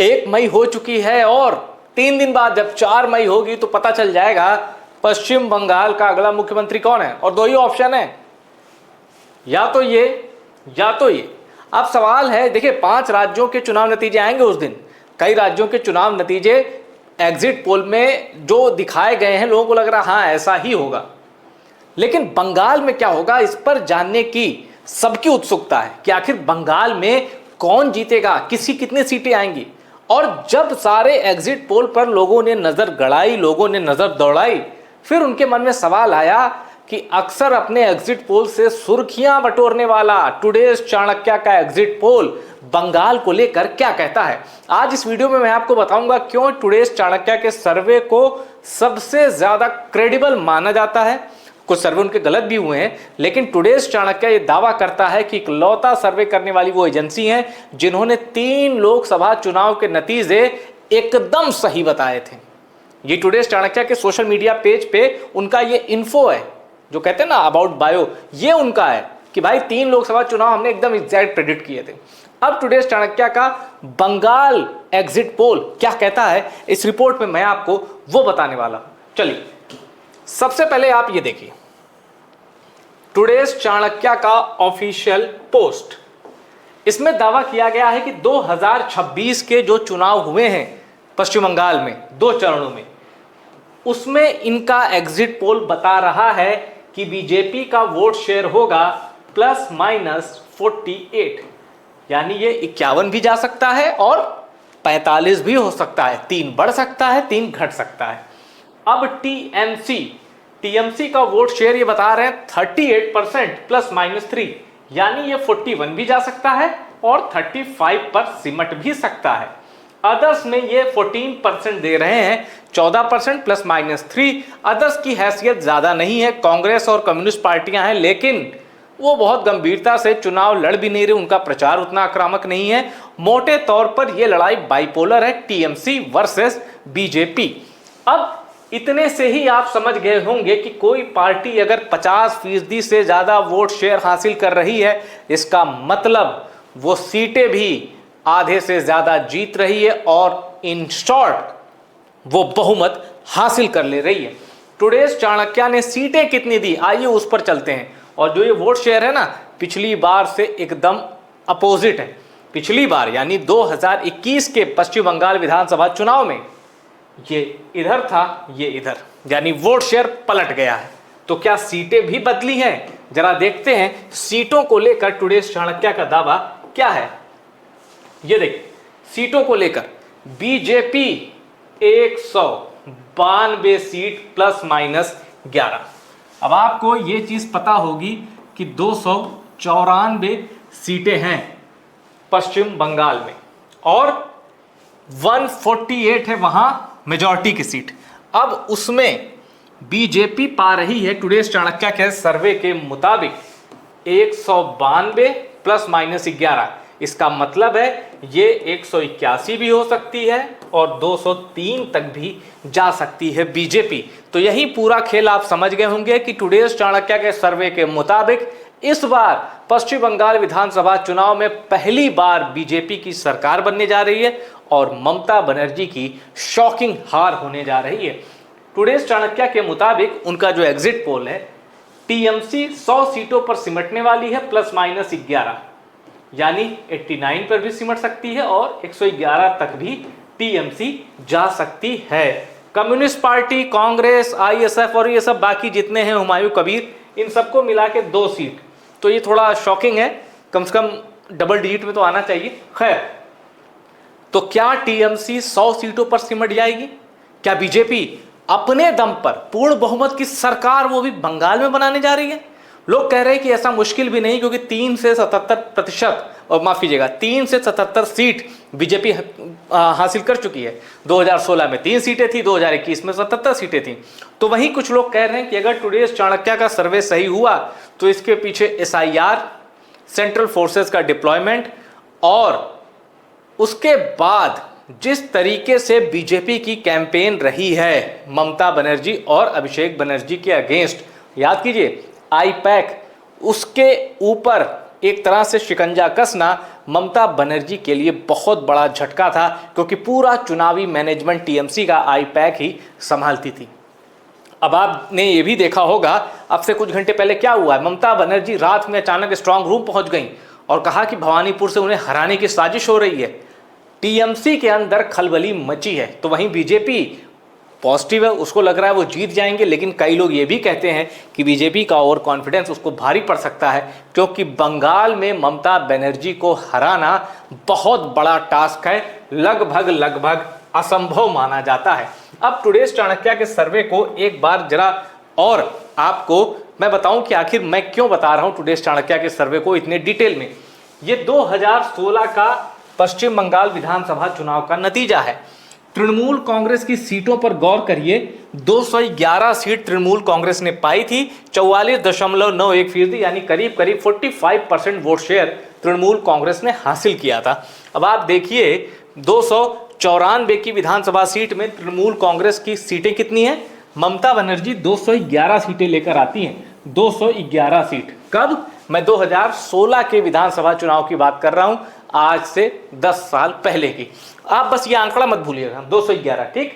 1 मई हो चुकी है और 3 दिन बाद जब 4 मई होगी तो पता चल जाएगा पश्चिम बंगाल का अगला मुख्यमंत्री कौन है। और 2 ही ऑप्शन है, या तो ये या तो ये। अब सवाल है, देखिए 5 राज्यों के चुनाव नतीजे आएंगे उस दिन। कई राज्यों के चुनाव नतीजे एग्जिट पोल में जो दिखाए गए हैं लोगों को लग रहा हाँ ऐसा ही होगा, लेकिन बंगाल में क्या होगा इस पर जानने की सबकी उत्सुकता है कि आखिर बंगाल में कौन जीतेगा, किसी कितनी सीटें आएंगी। और जब सारे एग्जिट पोल पर लोगों ने नजर गड़ाई, लोगों ने नजर दौड़ाई, फिर उनके मन में सवाल आया कि अक्सर अपने एग्जिट पोल से सुर्खियां बटोरने वाला टुडेज चाणक्य का एग्जिट पोल बंगाल को लेकर क्या कहता है। आज इस वीडियो में मैं आपको बताऊंगा क्यों टुडेज चाणक्य के सर्वे को सबसे ज्यादा क्रेडिबल माना जाता है। कुछ सर्वे उनके गलत भी हुए हैं, लेकिन टुडेज चाणक्य ये दावा करता है कि इकलौता सर्वे करने वाली वो एजेंसी है जिन्होंने 3 लोकसभा चुनाव के नतीजे एकदम सही बताए थे। ये टुडेज चाणक्य के सोशल मीडिया पेज पे उनका ये इन्फो है, जो कहते हैं ना अबाउट बायो, ये उनका है कि भाई 3 लोकसभा चुनाव हमने एकदम एग्जैक्ट प्रेडिक्ट किए थे। अब टुडेज चाणक्य का बंगाल एग्जिट पोल क्या कहता है इस रिपोर्ट में मैं आपको वो बताने वाला हूं। चलिए सबसे पहले आप ये देखिए टुडेज चाणक्य का ऑफिशियल पोस्ट। इसमें दावा किया गया है कि 2026 के जो चुनाव हुए हैं पश्चिम बंगाल में 2 चरणों में, उसमें इनका एग्जिट पोल बता रहा है कि बीजेपी का वोट शेयर होगा ±48, यानी ये 51 भी जा सकता है और 45 भी हो सकता है, 3 बढ़ सकता है 3 घट सकता है। अब टीएमसी का वोट शेयर ये बता रहे हैं 38% ±3, यानी ये 41 भी जा सकता है और 35 पर सिमट भी सकता है। अदर्स में ये 14% दे रहे हैं, 14% ±3। अदर्स की हैसियत ज्यादा नहीं है, कांग्रेस और कम्युनिस्ट पार्टियां हैं, लेकिन वो बहुत गंभीरता से चुनाव लड़ भी नहीं रहे, उनका प्रचार उतना आक्रामक नहीं है। मोटे तौर पर यह लड़ाई बाइपोलर है, टीएमसी वर्सेस बीजेपी। अब इतने से ही आप समझ गए होंगे कि कोई पार्टी अगर 50% से ज्यादा वोट शेयर हासिल कर रही है, इसका मतलब वो सीटें भी आधे से ज्यादा जीत रही है और इन शॉर्ट वो बहुमत हासिल कर ले रही है। टुडेज चाणक्य ने सीटें कितनी दी, आइए उस पर चलते हैं। और जो ये वोट शेयर है ना, पिछली बार से एकदम अपोजिट है। पिछली बार यानी 2021 के पश्चिम बंगाल विधानसभा चुनाव में ये इधर था, ये इधर, यानी वोट शेयर पलट गया है। तो क्या सीटें भी बदली हैं? जरा देखते हैं सीटों को लेकर टुडेज चाणक्य का दावा क्या है। ये देखिए सीटों को लेकर बीजेपी 192 सीट ±11। अब आपको ये चीज पता होगी कि 294 सीटें हैं पश्चिम बंगाल में और 148 है वहां मेजॉरिटी की सीट। अब उसमें बीजेपी पा रही है टुडेज चाणक्य के सर्वे के मुताबिक 192 ±11। इसका मतलब है ये 181 भी हो सकती है और 203 तक भी जा सकती है बीजेपी। तो यही पूरा खेल आप समझ गए होंगे कि टुडेज चाणक्य के सर्वे के मुताबिक इस बार पश्चिम बंगाल विधानसभा चुनाव में पहली बार बीजेपी की सरकार बनने जा रही है और ममता बनर्जी की शॉकिंग हार होने जा रही है। टुडेज चाणक्य के मुताबिक उनका जो एग्जिट पोल है, टीएमसी 100 सीटों पर सिमटने वाली है ±11, यानी 89 पर भी सिमट सकती है और 111 तक भी टीएमसी जा सकती है। कम्युनिस्ट पार्टी, कांग्रेस, आईएसएफ और ये सब बाकी जितने हैं, हुमायूं कबीर, इन सबको मिला के 2 सीट। तो ये थोड़ा शॉकिंग है, कम से कम डबल डिजिट में तो आना चाहिए। खैर, तो क्या टीएमसी 100 सीटों पर सिमट जाएगी? क्या बीजेपी अपने दम पर पूर्ण बहुमत की सरकार वो भी बंगाल में बनाने जा रही है? लोग कह रहे हैं कि ऐसा मुश्किल भी नहीं, क्योंकि 3 से 77%, और माफ कीजिएगा 3 से 77 सीट बीजेपी हासिल कर चुकी है। 2016 में 3 सीटें थी, 2021 में 77 सीटें थी। तो वहीं कुछ लोग कह रहे हैं कि अगर टुडेज चाणक्य का सर्वे सही हुआ तो इसके पीछे एसआईआर, सेंट्रल फोर्सेस का डिप्लॉयमेंट और उसके बाद जिस तरीके से बीजेपी की कैंपेन रही है ममता बनर्जी और अभिषेक बनर्जी के अगेंस्ट, याद कीजिए आईपैक, उसके ऊपर एक तरह से शिकंजा कसना ममता बनर्जी के लिए बहुत बड़ा झटका था, क्योंकि पूरा चुनावी मैनेजमेंट टीएमसी का आईपैक ही संभालती थी। अब आपने ये भी देखा होगा, अब से कुछ घंटे पहले क्या हुआ है, ममता बनर्जी रात में अचानक स्ट्रांग रूम पहुंच गई और कहा कि भवानीपुर से उन्हें हराने की साजिश हो रही है। टीएमसी के अंदर खलबली मची है। तो वहीं बीजेपी पॉजिटिव है, उसको लग रहा है वो जीत जाएंगे, लेकिन कई लोग ये भी कहते हैं कि बीजेपी का ओवर कॉन्फिडेंस उसको भारी पड़ सकता है, क्योंकि बंगाल में ममता बनर्जी को हराना बहुत बड़ा टास्क है, लगभग असंभव माना जाता है। अब टुडेज चाणक्य के सर्वे को एक बार जरा और आपको मैं बताऊं कि आखिर मैं क्यों बता रहा हूं टुडेज चाणक्य के सर्वे को इतने डिटेल में। ये 2016 का पश्चिम बंगाल विधानसभा चुनाव का नतीजा है। तृणमूल कांग्रेस की सीटों पर गौर करिए, 211 सीट तृणमूल कांग्रेस ने पाई थी, 44.91% यानी करीब 45% वोट शेयर तृणमूल कांग्रेस ने हासिल किया था। अब आप देखिए 294 की विधानसभा सीट में तृणमूल कांग्रेस की सीटें कितनी हैं, ममता बनर्जी 211 सीटें लेकर आती हैं, 211 सीट। कब? मैं 2016 के विधानसभा चुनाव की बात कर रहा हूं, आज से 10 साल पहले की। आप बस ये आंकड़ा मत भूलिएगा, 211, ठीक।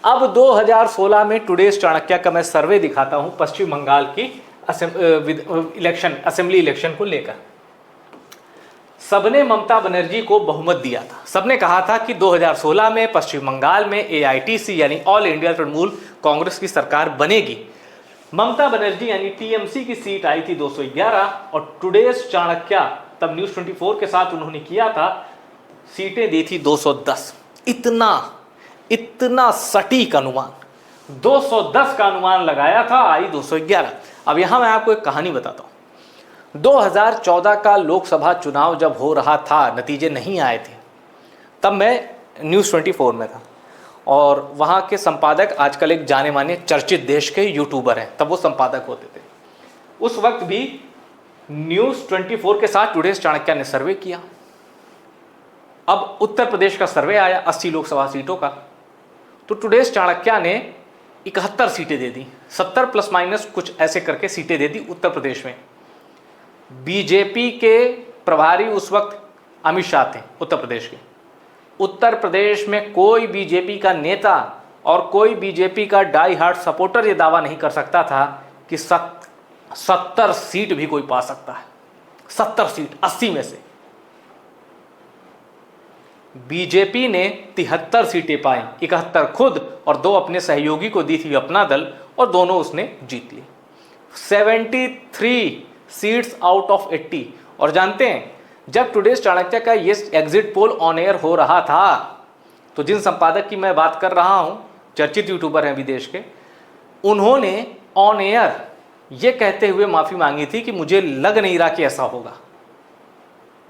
अब 2016 में टुडेज चाणक्य का मैं सर्वे दिखाता हूं पश्चिम बंगाल की असेंबली इलेक्शन को लेकर। सबने ममता बनर्जी को बहुमत दिया था। सबने कहा था कि 2016 में पश्चिम बंगाल में एआईटीसी यानी ऑल इंडिया तृणमूल कांग्रेस की सरकार बनेगी। ममता बनर्जी यानी टीएमसी की सीट आई थी 211 और टुडेज चाणक्य तब न्यूज 24 के साथ उन्होंने किया था, सीटें दी थी 210। इतना सटीक अनुमान, 210 का अनुमान लगाया था, आई 211। अब यहां मैं आपको एक कहानी बताता हूं। 2014 का लोकसभा चुनाव जब हो रहा था, नतीजे नहीं आए थे, तब मैं न्यूज 24 में था और वहाँ के संपादक आजकल एक जाने माने चर्चित देश के यूट्यूबर हैं, तब वो संपादक होते थे। उस वक्त भी न्यूज 24 के साथ टुडेज चाणक्य ने सर्वे किया। अब उत्तर प्रदेश का सर्वे आया 80 लोकसभा सीटों का, तो टुडेज चाणक्य ने 71 सीटें दे दी, 70 प्लस माइनस कुछ ऐसे करके सीटें दे दी उत्तर प्रदेश में। बीजेपी के प्रभारी उस वक्त अमित शाह थे उत्तर प्रदेश के। उत्तर प्रदेश में कोई बीजेपी का नेता और कोई बीजेपी का डाई हार्ड सपोर्टर ये दावा नहीं कर सकता था कि 70 सीट भी कोई पा सकता है। 70 सीट 80 में से बीजेपी ने 73 सीटें पाई, 71 खुद और 2 अपने सहयोगी को दी थी अपना दल, और दोनों उसने जीत ली। 73 सीट्स आउट ऑफ 80। और जानते हैं, जब टुडेज चाणक्य का ये एग्जिट पोल ऑन एयर हो रहा था, तो जिन संपादक की मैं बात कर रहा हूं, चर्चित यूट्यूबर हैं विदेश के, उन्होंने ऑन एयर ये कहते हुए माफी मांगी थी कि मुझे लग नहीं रहा कि ऐसा होगा।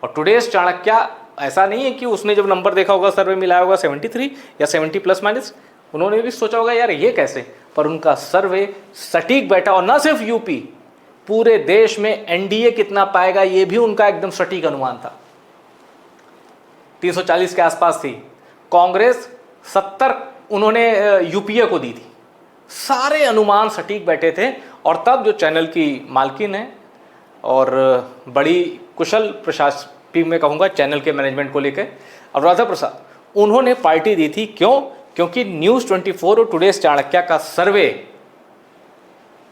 और टुडेज चाणक्य ऐसा नहीं है कि उसने जब नंबर देखा होगा, सर्वे मिलाया होगा 73 या 70 प्लस माइनस, उन्होंने भी सोचा होगा यार ये कैसे, पर उनका सर्वे सटीक बैठा। और ना सिर्फ यूपी, पूरे देश में एनडीए कितना पाएगा ये भी उनका एकदम सटीक अनुमान था। 340 के आसपास थी कांग्रेस, 70 उन्होंने यूपीए को दी थी। सारे अनुमान सटीक बैठे थे। और तब जो चैनल की मालकिन है और बड़ी कुशल प्रशासक में कहूँगा चैनल के मैनेजमेंट को लेकर, अनुराधा प्रसाद, उन्होंने पार्टी दी थी। क्यों? क्योंकि न्यूज़ 24 और टुडेज चाणक्य का सर्वे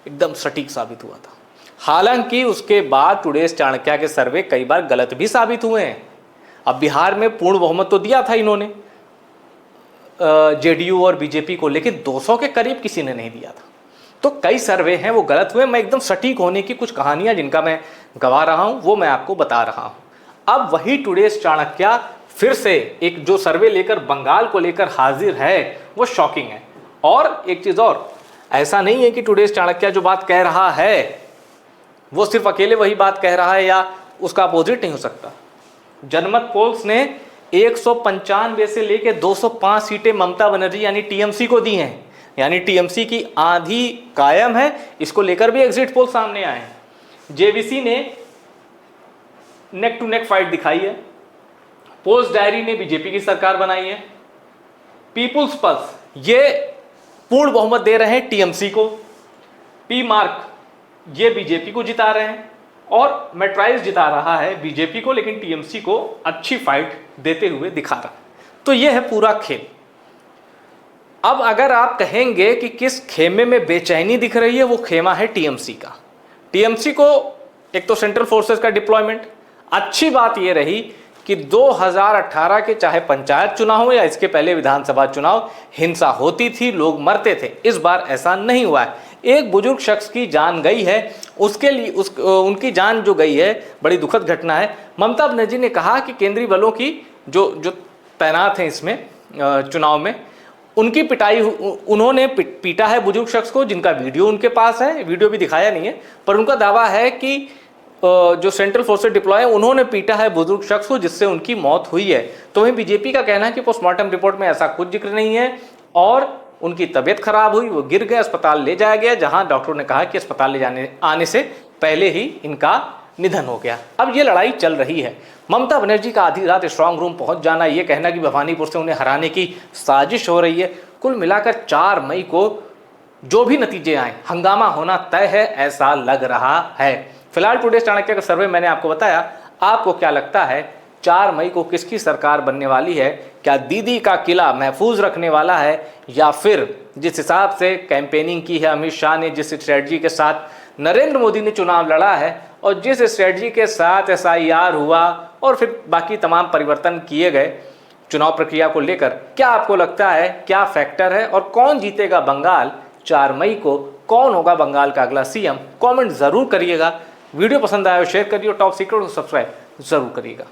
एकदम सटीक साबित हुआ था। हालांकि उसके बाद टुडेज चाणक्य के सर्वे कई बार गलत भी साबित हुए हैं। अब बिहार में पूर्ण बहुमत तो दिया था इन्होंने जेडीयू और बीजेपी को, लेकिन 200 के करीब किसी ने नहीं दिया था। तो कई सर्वे हैं वो गलत हुए। मैं एकदम सटीक होने की कुछ कहानियां जिनका मैं गवा रहा हूं वो मैं आपको बता रहा हूं। अब वही टुडेज चाणक्य फिर से एक जो सर्वे लेकर बंगाल को लेकर हाजिर है वो शॉकिंग है। और एक चीज और, ऐसा नहीं है कि टुडेज चाणक्य जो बात कह रहा है वो सिर्फ अकेले वही बात कह रहा है या उसका अपोजिट नहीं हो सकता। जनमत पोल्स ने 195 से लेकर 205 सीटें ममता बनर्जी यानी टीएमसी को दी हैं, यानी टीएमसी की आंधी कायम है। इसको लेकर भी एग्जिट पोल सामने आए हैं। जेवीसी ने नेक टू नेक फाइट दिखाई है। पोस्ट डायरी ने बीजेपी की सरकार बनाई है। पीपुल्स पल्स ये पूर्ण बहुमत दे रहे हैं टीएमसी को। पी मार्क ये बीजेपी को जिता रहे हैं। और मैट्राइज जिता रहा है बीजेपी को, लेकिन टीएमसी को अच्छी फाइट देते हुए दिखा रहा है। तो यह है पूरा खेल। अब अगर आप कहेंगे कि किस खेमे में बेचैनी दिख रही है, वो खेमा है टीएमसी का। टीएमसी को एक तो सेंट्रल फोर्सेस का डिप्लॉयमेंट, अच्छी बात यह रही कि 2018 के चाहे पंचायत चुनाव हो या इसके पहले विधानसभा चुनाव, हिंसा होती थी, लोग मरते थे। इस बार ऐसा नहीं हुआ है। एक बुजुर्ग शख्स की जान गई है, उसके लिए उनकी जान जो गई है बड़ी दुखद घटना है। ममता बनर्जी ने कहा कि केंद्रीय बलों की जो तैनात हैं इसमें चुनाव में, उनकी पिटाई, उन्होंने पीटा है बुजुर्ग शख्स को, जिनका वीडियो उनके पास है, वीडियो भी दिखाया नहीं है, पर उनका दावा है कि जो सेंट्रल फोर्सेस डिप्लॉय है उन्होंने पीटा है बुजुर्ग शख्स को, जिससे उनकी मौत हुई है। तो वहीं बीजेपी का कहना है कि पोस्टमार्टम रिपोर्ट में ऐसा कुछ जिक्र नहीं है और उनकी तबीयत खराब हुई, वो गिर गए, अस्पताल ले जाया गया, जहां डॉक्टरों ने कहा कि अस्पताल ले आने से पहले ही इनका निधन हो गया। अब ये लड़ाई चल रही है। ममता बनर्जी का आधी रात स्ट्रांग रूम पहुंच जाना, ये कहना कि भवानीपुर से उन्हें हराने की साजिश हो रही है, कुल मिलाकर 4 मई को जो भी नतीजे आए हंगामा होना तय है, ऐसा लग रहा है। फिलहाल टुडे चाणक्य का सर्वे मैंने आपको बताया। आपको क्या लगता है 4 मई को किसकी सरकार बनने वाली है? क्या दीदी का किला महफूज रखने वाला है, या फिर जिस हिसाब से कैंपेनिंग की है अमित शाह ने, जिस स्ट्रेटजी के साथ नरेंद्र मोदी ने चुनाव लड़ा है और जिस स्ट्रेटजी के साथ SIR हुआ और फिर बाकी तमाम परिवर्तन किए गए चुनाव प्रक्रिया को लेकर, क्या आपको लगता है क्या फैक्टर है और कौन जीतेगा बंगाल 4 मई को? कौन होगा बंगाल का अगला CM? कमेंट जरूर करिएगा। वीडियो पसंद आया हो शेयर करिए और टॉप सीक्रेट को सब्सक्राइब जरूर करिएगा।